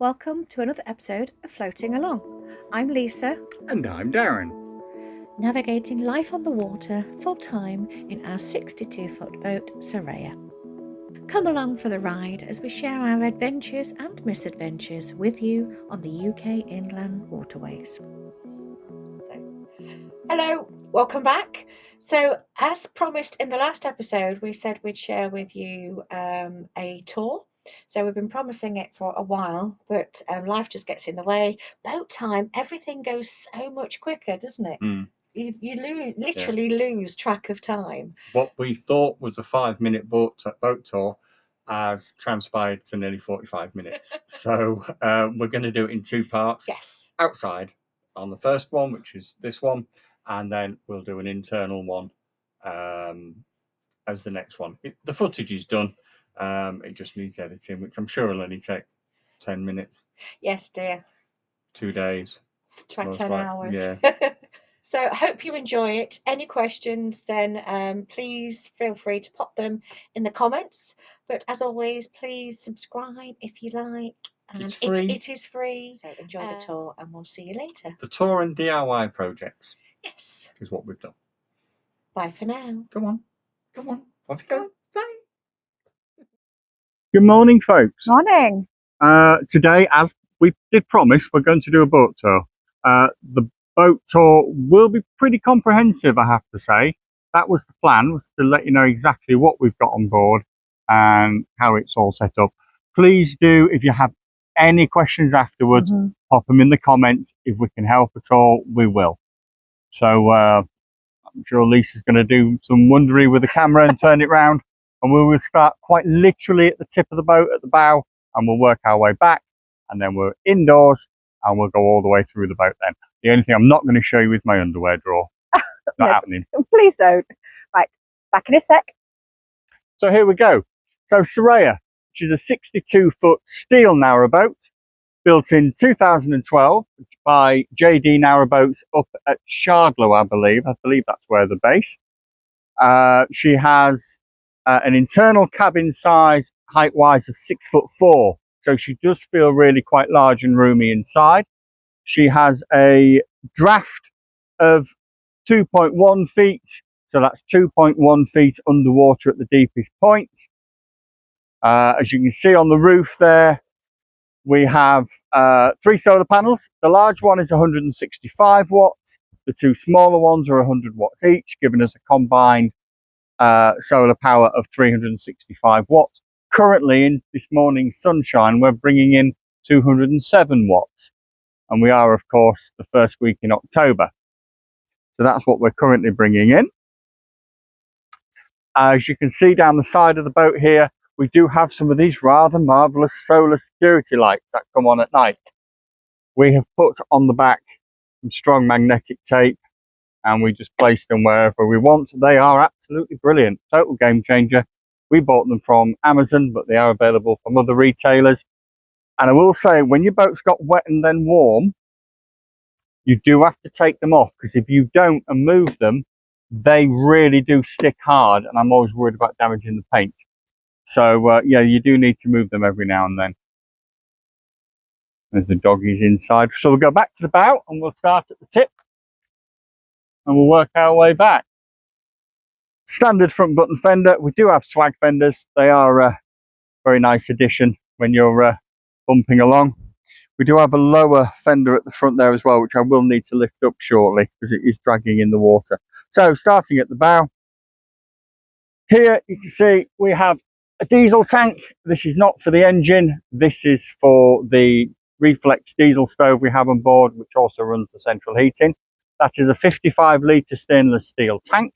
Welcome to another episode of Floating Along. I'm Lisa, And I'm Darren. navigating life on the water full time in our 62-foot boat, Soraya. Come along for the ride as we share our adventures and misadventures with you on the UK inland waterways. Hello, welcome back. So, as promised in the last episode, we said we'd share with you a tour. So we've been promising it for a while, but life just gets in the way. Boat time, everything goes so much quicker, doesn't it? You literally lose track of time. What we thought was a 5-minute boat tour has transpired to nearly 45 minutes. So we're going to do it in two parts. Yes. Outside on the first one, which is this one, and then we'll do an internal one as the next one. The footage is done. It just needs editing, which I'm sure will only take 10 minutes. Yes, dear. 2 days. Try most 10 likely. hours. Yeah. So I hope you enjoy it. Any questions, then please feel free to pop them in the comments. But as always, please subscribe if you like. And It's free. It is free. So enjoy the tour and we'll see you later. The tour and DIY projects. Yes. Is what we've done. Bye for now. Come on. Off you go. Bye. Good morning, folks. Morning. Today, as we did promise, we're going to do a boat tour. The boat tour will be pretty comprehensive, I have to say. That was the plan, was to let you know exactly what we've got on board and how it's all set up. Please do, if you have any questions afterwards, pop them in the comments. If we can help at all, we will. So I'm sure Lisa's going to do some wondery with the camera and turn it round. And we will start quite literally at the tip of the boat, at the bow, and we'll work our way back. And then we're indoors and we'll go all the way through the boat then. The only thing I'm not going to show you is my underwear drawer. Not happening. Please don't. Right, back in a sec. So here we go. So Soraya, which is a 62-foot steel narrowboat, built in 2012 by JD Narrowboats up at Shardlow, I believe. I believe that's where they're based. She has an internal cabin size, height-wise, of 6'4". So she does feel really quite large and roomy inside. She has a draft of 2.1 feet. So that's 2.1 feet underwater at the deepest point. As you can see on the roof there, we have 3 solar panels. The large one is 165 watts. The 2 smaller ones are 100 watts each, giving us a combined solar power of 365 watts. Currently, in this morning's sunshine, we're bringing in 207 watts. And we are, of course, the first week in October. So that's what we're currently bringing in. As you can see down the side of the boat here, we do have some of these rather marvellous solar security lights that come on at night. We have put on the back some strong magnetic tape and we just place them wherever we want. They are absolutely brilliant. Total game changer. We bought them from Amazon, but they are available from other retailers. And I will say, when your boat's got wet and then warm, you do have to take them off, because if you don't and move them, they really do stick hard, and I'm always worried about damaging the paint. So yeah, you do need to move them every now and then. There's the doggies inside. So we'll go back to the bow and we'll start at the tip and we'll work our way back. Standard front button fender. We do have swag fenders. They are a very nice addition when you're bumping along. We do have a lower fender at the front there as well, which I will need to lift up shortly because it is dragging in the water. So starting at the bow, here you can see we have a diesel tank. This is not for the engine. This is for the reflex diesel stove we have on board, which also runs the central heating. That is a 55 litre stainless steel tank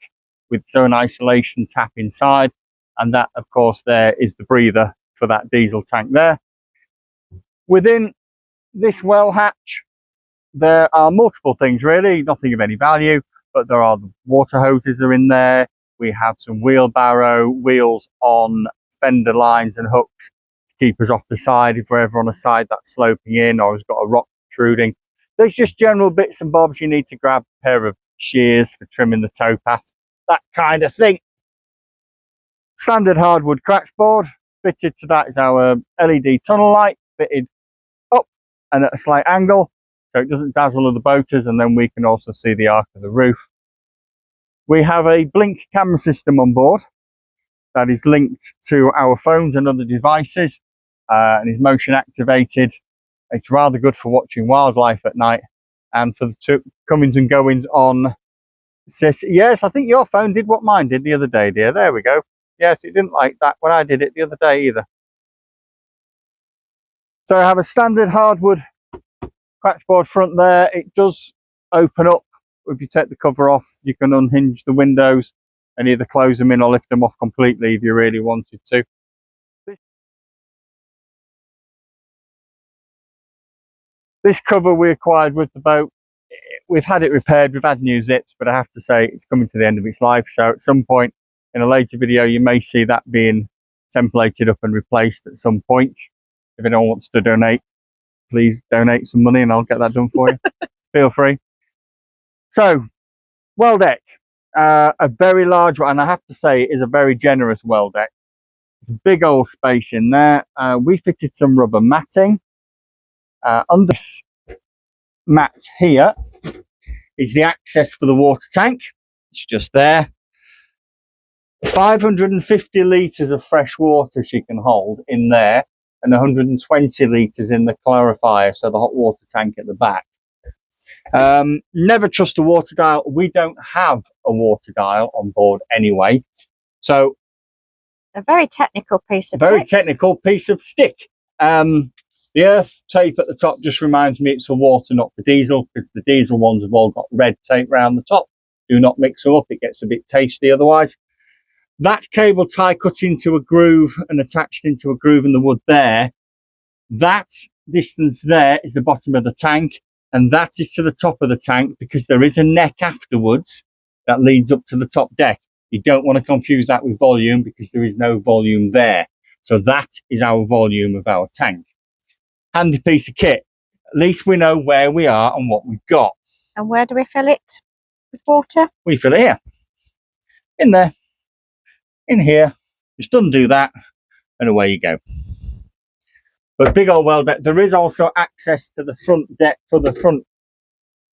with its own isolation tap inside. And that, of course, there is the breather for that diesel tank there. Within this well hatch, there are multiple things really, nothing of any value, but there are the water hoses are in there. We have some wheelbarrow wheels on fender lines and hooks to keep us off the side if we're ever on a side that's sloping in or has got a rock protruding. There's just general bits and bobs you need to grab, a pair of shears for trimming the towpath, that kind of thing. Standard hardwood crash board. Fitted to that is our LED tunnel light, fitted up and at a slight angle, so it doesn't dazzle other boaters, and then we can also see the arc of the roof. We have a blink camera system on board that is linked to our phones and other devices, and is motion activated. It's rather good for watching wildlife at night and for the comings and goings on. Yes, I think your phone did what mine did the other day, dear. There we go. Yes, it didn't like that when I did it the other day either. So I have a standard hardwood cratchboard front there. It does open up. If you take the cover off, you can unhinge the windows and either close them in or lift them off completely if you really wanted to. This cover we acquired with the boat. We've had it repaired, we've had new zips, but I have to say it's coming to the end of its life. So at some point in a later video, you may see that being templated up and replaced at some point. If anyone wants to donate, please donate some money and I'll get that done for you. Feel free. So, well deck, a very large one, and I have to say it is a very generous well deck. Big old space in there. We fitted some rubber matting. Under this mat here is the access for the water tank. It's just there. 550 litres of fresh water she can hold in there, and 120 litres in the clarifier, so the hot water tank at the back. Never trust a water dial. We don't have a water dial on board anyway. So a very technical piece of stick. The earth tape at the top just reminds me it's for water, not for diesel, because the diesel ones have all got red tape round the top. Do not mix them up, it gets a bit tasty otherwise. That cable tie cut into a groove and attached into a groove in the wood there, that distance there is the bottom of the tank, and that is to the top of the tank, because there is a neck afterwards that leads up to the top deck. You don't want to confuse that with volume, because there is no volume there. So that is our volume of our tank. Handy piece of kit. At least we know where we are and what we've got. And where do we fill it with water? We fill it here. In there. In here. Just undo that and away you go. But big old well deck. There is also access to the front deck for the front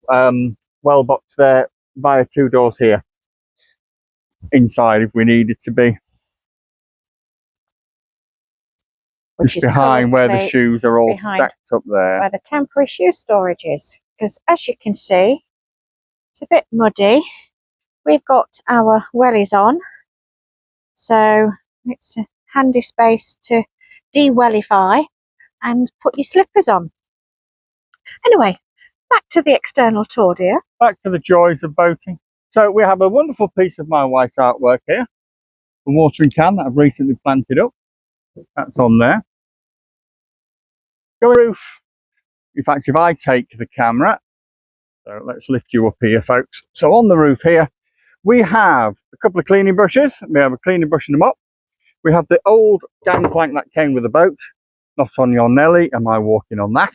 well box there via 2 doors here. Inside if we needed to be. Which just behind where the shoes are all stacked up there. Where the temporary shoe storage is. Because as you can see, it's a bit muddy. We've got our wellies on. So it's a handy space to de-wellify and put your slippers on. Anyway, back to the external tour, dear. Back to the joys of boating. So we have a wonderful piece of my white artwork here. A watering can that I've recently planted up. That's on there. Go roof. In fact, if I take the camera, so let's lift you up here, folks. So on the roof here, we have a couple of cleaning brushes. We have a cleaning brush and a mop. We have the old gangplank that came with the boat. Not on your Nelly, am I walking on that?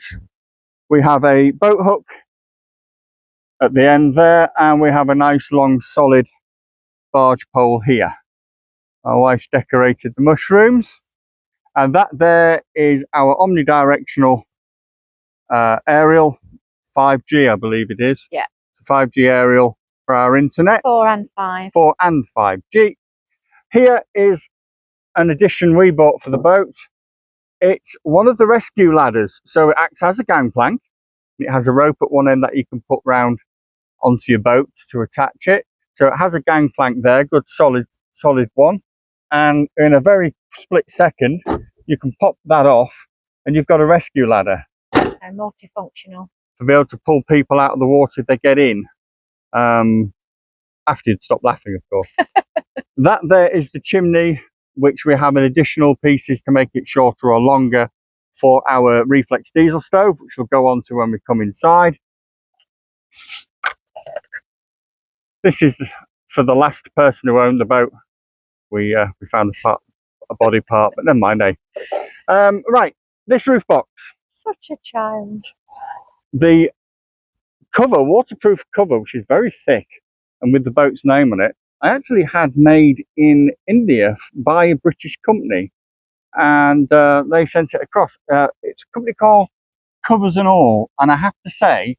We have a boat hook at the end there, and we have a nice long solid barge pole here. My wife's decorated the mushrooms, and that there is our omnidirectional aerial 5G, I believe it is. Yeah. It's a 5G aerial for our internet. 4 and 5. 4 and 5G. Here is an addition we bought for the boat. It's one of the rescue ladders, so it acts as a gangplank. It has a rope at one end that you can put round onto your boat to attach it. So it has a gangplank there, good solid one. And in a very split second, you can pop that off and you've got a rescue ladder. And multifunctional. To be able to pull people out of the water if they get in. After you'd stop laughing, of course. That there is the chimney, which we have an additional pieces to make it shorter or longer for our reflex diesel stove, which we'll go on to when we come inside. This is for the last person who owned the boat. We found a body part, but never mind, eh? Right, this roof box. Such a child. The cover, waterproof cover, which is very thick and with the boat's name on it, I actually had made in India by a British company, and they sent it across. It's a company called covers and all. And I have to say,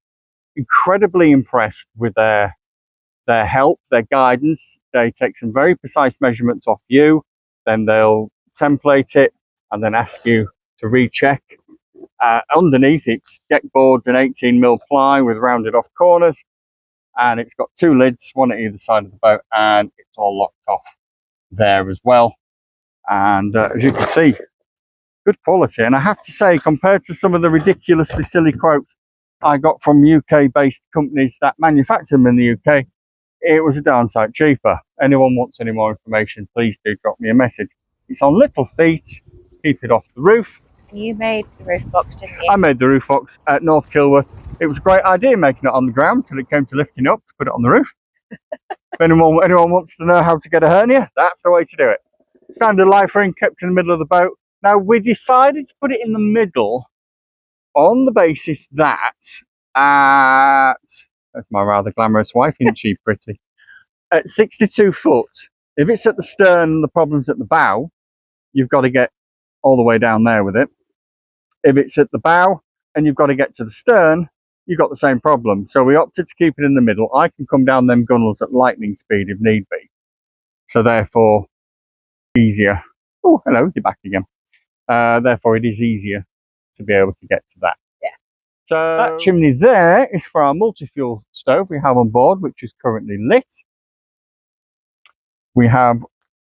incredibly impressed with their help, their guidance. They take some very precise measurements off you, then they'll template it and then ask you to recheck. Underneath it's deck boards and 18mm ply with rounded off corners, and it's got 2 lids, one at either side of the boat, and it's all locked off there as well. And as you can see, good quality. And I have to say, compared to some of the ridiculously silly quotes I got from UK based companies that manufacture them in the UK, it was a darn sight cheaper. Anyone wants any more information, please do drop me a message. It's on little feet, keep it off the roof. You made the roof box, didn't you? I made the roof box at North Kilworth. It was a great idea making it on the ground till it came to lifting up to put it on the roof. If anyone wants to know how to get a hernia, that's the way to do it. Standard life ring kept in the middle of the boat. Now we decided to put it in the middle on the basis that that's my rather glamorous wife, isn't she pretty? At 62 foot, if it's at the stern and the problem's at the bow, you've got to get all the way down there with it. If it's at the bow and you've got to get to the stern, you've got the same problem. So we opted to keep it in the middle. I can come down them gunnels at lightning speed if need be. So therefore, easier. Oh, hello, you're back again. Therefore, it is easier to be able to get to that. Yeah. So that chimney there is for our multi-fuel stove we have on board, which is currently lit. We have,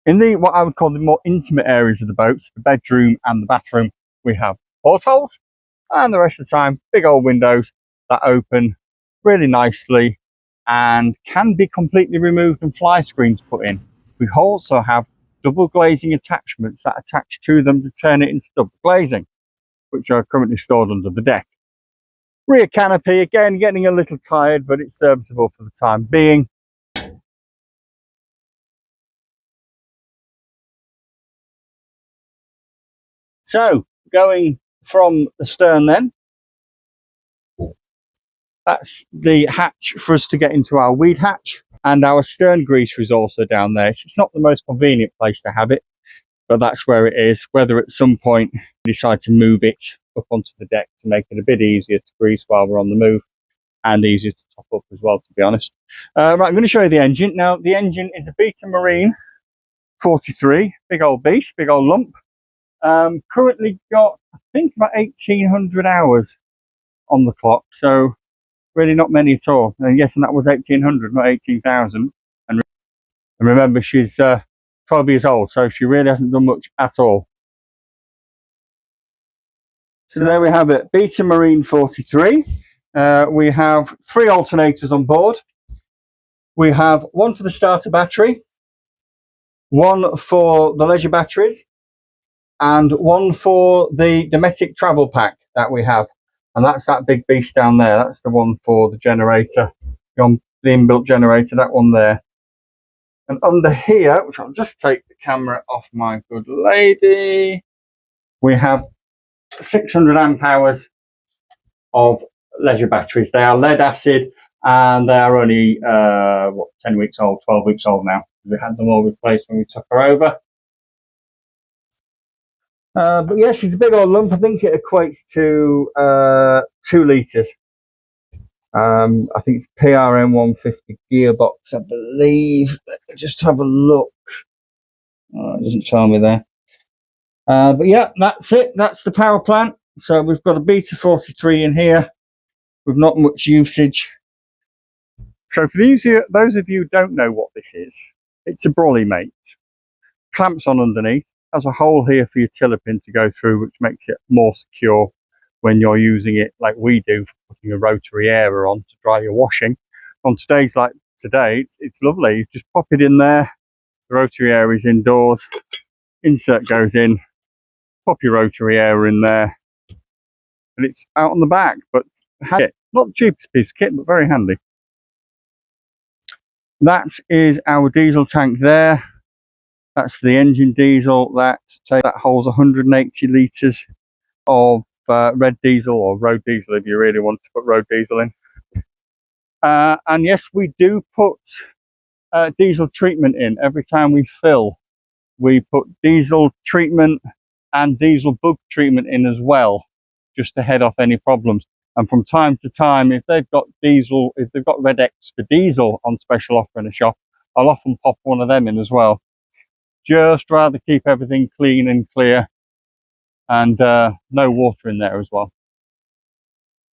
in the what I would call the more intimate areas of the boats, the bedroom and the bathroom, we have portholes, and the rest of the time, big old windows that open really nicely and can be completely removed and fly screens put in. We also have double glazing attachments that attach to them to turn it into double glazing, which are currently stored under the deck. Rear canopy, again, getting a little tired, but it's serviceable for the time being. So, going from the stern then, that's the hatch for us to get into our weed hatch, and our stern greaser is also down there. It's not the most convenient place to have it, but that's where it is. Whether at some point we decide to move it up onto the deck to make it a bit easier to grease while we're on the move, and easier to top up as well, to be honest. Right, I'm going to show you the engine. Now, the engine is a Beta Marine 43, big old beast, big old lump. Currently got, I think, about 1,800 hours on the clock, so really not many at all. And yes, and that was 1,800, not 18,000. And remember, she's 12 years old, so she really hasn't done much at all. So there we have it, Beta Marine 43. We have 3 alternators on board. We have one for the starter battery, one for the leisure batteries, and one for the Dometic travel pack that we have. And that's that big beast down there. That's the one for the generator, the inbuilt generator, that one there. And under here, which I'll just take the camera off my good lady, we have 600 amp hours of leisure batteries. They are lead acid, and they are only 10 weeks old, 12 weeks old now. We had them all replaced when we took her over. But yeah, she's a big old lump. I think it equates to 2 litres. I think it's PRM 150 gearbox, I believe. Just have a look. It doesn't tell me there. But yeah, that's it. That's the power plant. So we've got a Beta 43 in here with not much usage. So for those of you who don't know what this is, it's a brolly mate. Clamps on underneath. Has a hole here for your tiller pin to go through, which makes it more secure when you're using it like we do for putting a rotary airer on to dry your washing. On days like today, it's lovely. You just pop it in there. The rotary airer is indoors. Insert goes in. Pop your rotary airer in there, and it's out on the back. But handy. Not the cheapest piece of kit, but very handy. That is our diesel tank there. That's the engine diesel. That holds 180 litres of red diesel, or road diesel if you really want to put road diesel in. And yes, we do put diesel treatment in every time we fill. We put diesel treatment and diesel bug treatment in as well. just to head off any problems. And from time to time, if they've got Red X for diesel on special offer in a shop, I'll often pop one of them in as well. Just rather keep everything clean and clear, and no water in there as well.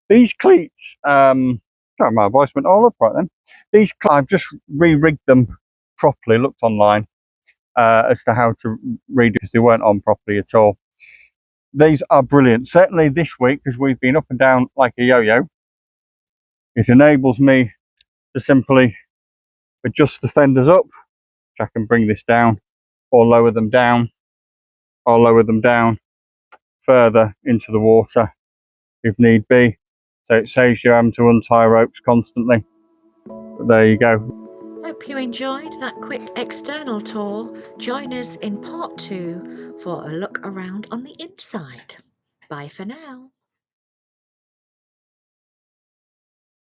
These cleats, sorry, my voice went all up right then. I've just re-rigged them properly, looked online as to how to read it because they weren't on properly at all. These are brilliant, certainly this week, because we've been up and down like a yo-yo. It enables me to simply adjust the fenders up, which I can bring this down, or lower them down, or lower them down further into the water if need be. So it saves you having to untie ropes constantly. But there you go. Hope you enjoyed that quick external tour. Join us in part 2 for a look around on the inside. Bye for now.